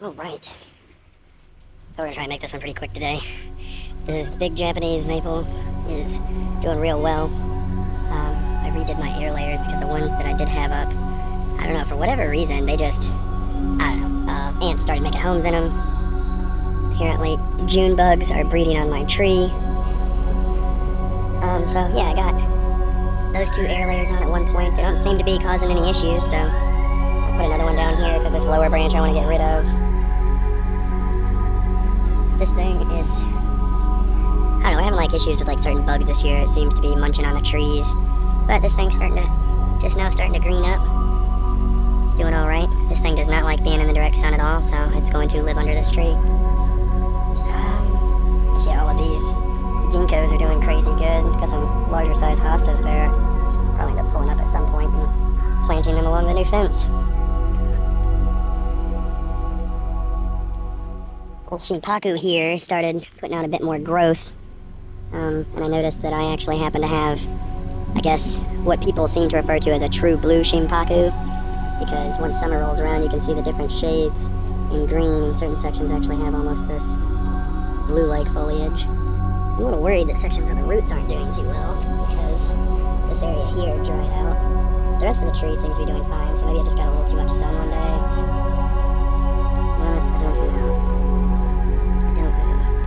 Alright. So we're gonna try and make this one pretty quick today. The big Japanese maple is doing real well. I redid my air layers because the ones that I did have up, I don't know, for whatever reason, they just, I don't know, ants started making homes in them. Apparently, June bugs are breeding on my tree. So yeah, I got those two air layers on at one point. They don't seem to be causing any issues, so I'll put another one down here because this lower branch I want to get rid of. This thing is, I don't know, we're having like issues with like certain bugs this year. It seems to be munching on the trees, but this thing's starting to green up. It's doing all right. This thing does not like being in the direct sun at all, so it's going to live under this tree. Yeah, all of these ginkgos are doing crazy good. Got some larger size hostas there. Probably end up pulling up at some point and planting them along the new fence. Old Shinpaku here started putting out a bit more growth. And I noticed that I actually happen to have, I guess, what people seem to refer to as a true blue Shinpaku. Because once summer rolls around, you can see the different shades in green, and certain sections actually have almost this blue-like foliage. I'm a little worried that sections of the roots aren't doing too well, because this area here dried out. The rest of the tree seems to be doing fine, so maybe it just got a little too much sun one day. To be honest, I don't know.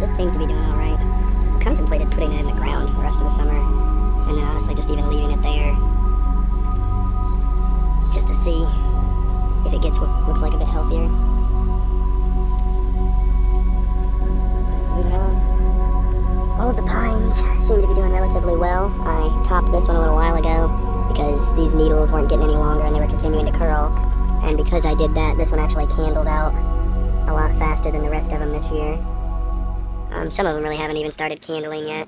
It seems to be doing alright. I contemplated putting it in the ground for the rest of the summer, and then honestly just even leaving it there, just to see if it gets what looks like a bit healthier. Moving on. All of the pines seem to be doing relatively well. I topped this one a little while ago because these needles weren't getting any longer and they were continuing to curl. And because I did that, this one actually candled out a lot faster than the rest of them this year. Some of them really haven't even started candling yet.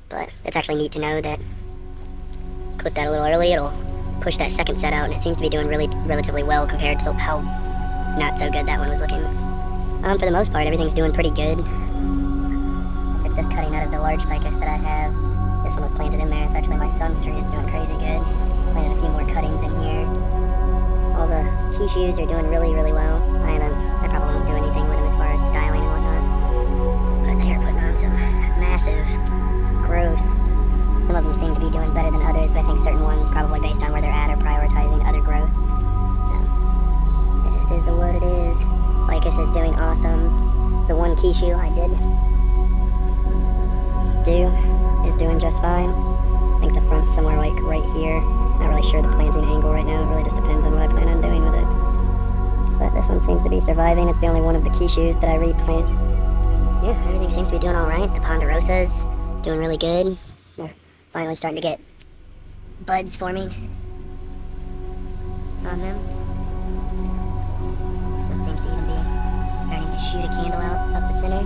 But it's actually neat to know that clip that a little early, it'll push that second set out, and it seems to be doing relatively well compared to how not so good that one was looking. For the most part, everything's doing pretty good. I took this cutting out of the large ficus that I have. This one was planted in there. It's actually my son's tree. It's doing crazy good. Planted a few more cuttings in here. All the kishues are doing really, really well. I probably won't do anything with them as far as styling and whatnot. But they are putting on some massive growth. Some of them seem to be doing better than others, but I think certain ones, probably based on where they're at, are prioritizing other growth. So, it just is what it is. Ficus is doing awesome. The one kishu I did do is doing just fine. I think the front's somewhere like right here. Not really sure the planting angle right now. It really just depends on what I plan on doing with it. But this one seems to be surviving. It's the only one of the kishus that I replant. Yeah, everything seems to be doing alright. The ponderosa's doing really good. They're finally starting to get buds forming on them. This one seems to even be starting to shoot a candle out up the center.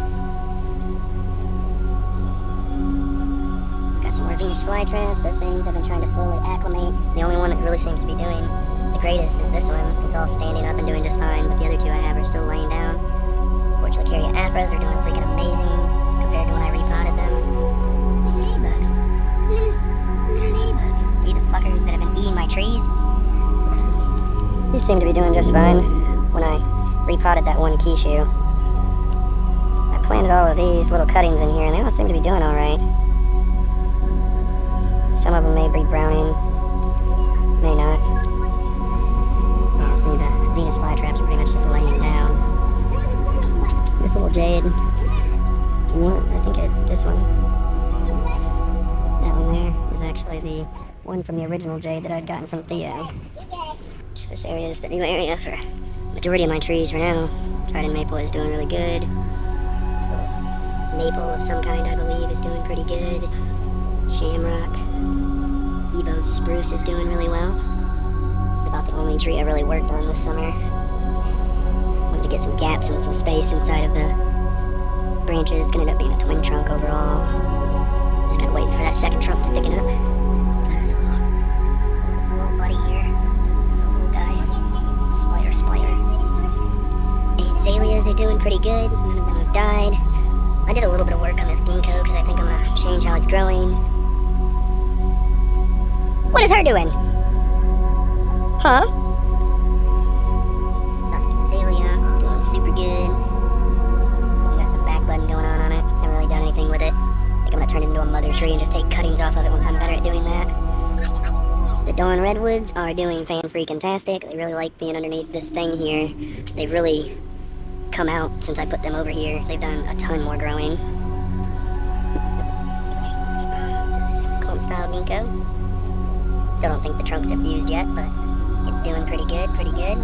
Got some more Venus flytraps. Those things I've been trying to slowly acclimate. The only one that really seems to be doing the greatest is this one. It's all standing up and doing just fine, but the other two I have are still laying down. Fortunately, Carria afras are doing freaking amazing compared to when I repotted them. There's a ladybug. Little ladybug. Are you the fuckers that have been eating my trees? These seem to be doing just fine. When I repotted that one kishu, I planted all of these little cuttings in here, and they all seem to be doing alright. Some of them may breed browning, may not. Yeah, see, the Venus flytraps are pretty much just laying down. This little jade, I think it's this one. That one there is actually the one from the original jade that I'd gotten from Theo. This area is the new area for the majority of my trees for now. Trident maple is doing really good. So maple of some kind, I believe, is doing pretty good. Shamrock, Evo spruce is doing really well. This is about the only tree I really worked on this summer. Wanted to get some gaps and some space inside of the branches. It's gonna end up being a twin trunk overall. Just gotta wait for that second trunk to thicken up. Got us a little buddy here. This little guy. Spider. Azaleas are doing pretty good. None of them have died. I did a little bit of work on this ginkgo because I think I'm gonna change how it's growing. What is her doing? Huh? Azalea doing redwoods are doing fan-freaking-tastic. They really like being underneath this thing here. They've really come out since I put them over here. They've done a ton more growing. This clump-style ginkgo. Still don't think the trunks have fused yet, but it's doing pretty good, pretty good.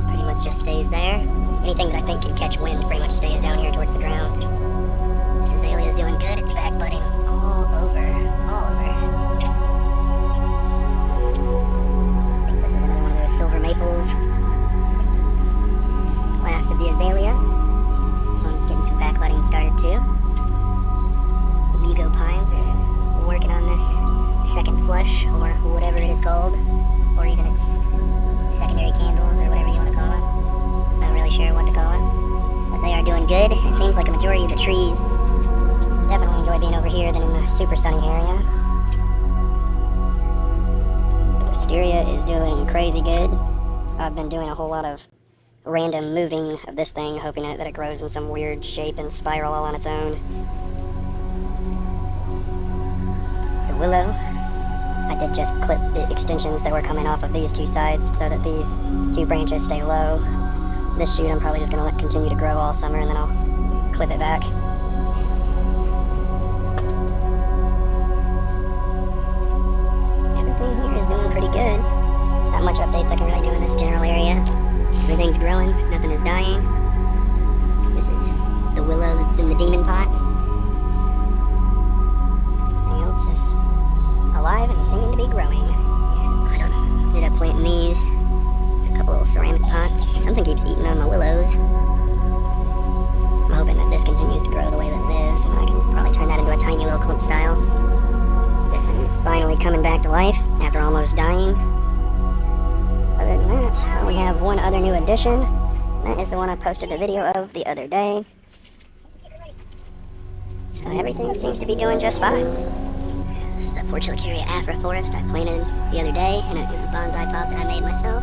Pretty much just stays there. Anything that I think can catch wind pretty much stays down here towards the ground. This azalea is doing good. It's back budding all over, all over. I think this is another one of those silver maples. Last of the azalea. This one's getting some back budding started too. The Mugo pines are working on this second flush, or whatever it is called, or even its secondary candles, or whatever you want to call it. Not really sure what to call it, but they are doing good. It seems like a majority of the trees definitely enjoy being over here than in the super sunny area. The wisteria is doing crazy good. I've been doing a whole lot of random moving of this thing, hoping that it grows in some weird shape and spiral all on its own. The willow, I did just clip the extensions that were coming off of these two sides so that these two branches stay low. This shoot I'm probably just going to let continue to grow all summer, and then I'll clip it back. Everything here is doing pretty good. There's not much updates I can really do in this general area. Everything's growing, nothing is dying. This is the willow that's in the demon pot. Everything else is alive and seeming to be growing. I don't ended up planting these. There's a couple little ceramic pots. Something keeps eating on my willows. I'm hoping that this continues to grow the way that it is, and I can probably turn that into a tiny little clump style. This thing is finally coming back to life after almost dying. Other than that, we have one other new addition. That is the one I posted the video of the other day. So everything seems to be doing just fine. This is the Portulacaria afroforest I planted the other day in a bonsai pot that I made myself.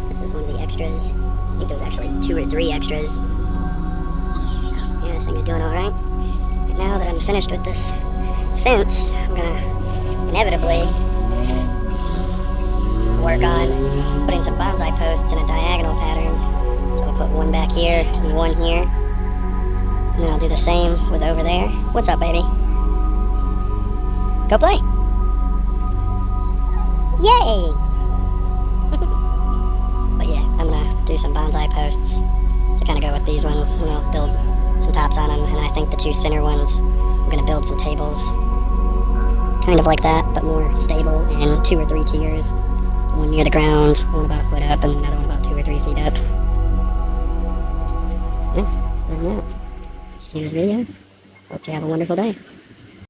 This is one of the extras. I think there was actually 2 or 3 extras. So, yeah, this thing's doing alright. And now that I'm finished with this fence, I'm gonna inevitably work on putting some bonsai posts in a diagonal pattern. So I'll put one back here and one here. And then I'll do the same with over there. What's up, baby? Go play! Yay! But yeah, I'm gonna do some bonsai posts to kind of go with these ones. And I'll build some tops on them. And I think the 2 center ones, I'm gonna build some tables. Kind of like that, but more stable, and 2 or 3 tiers. One near the ground, one about a foot up, and another one about 2 or 3 feet up. Yeah, other than that, if you see this video, hope you have a wonderful day.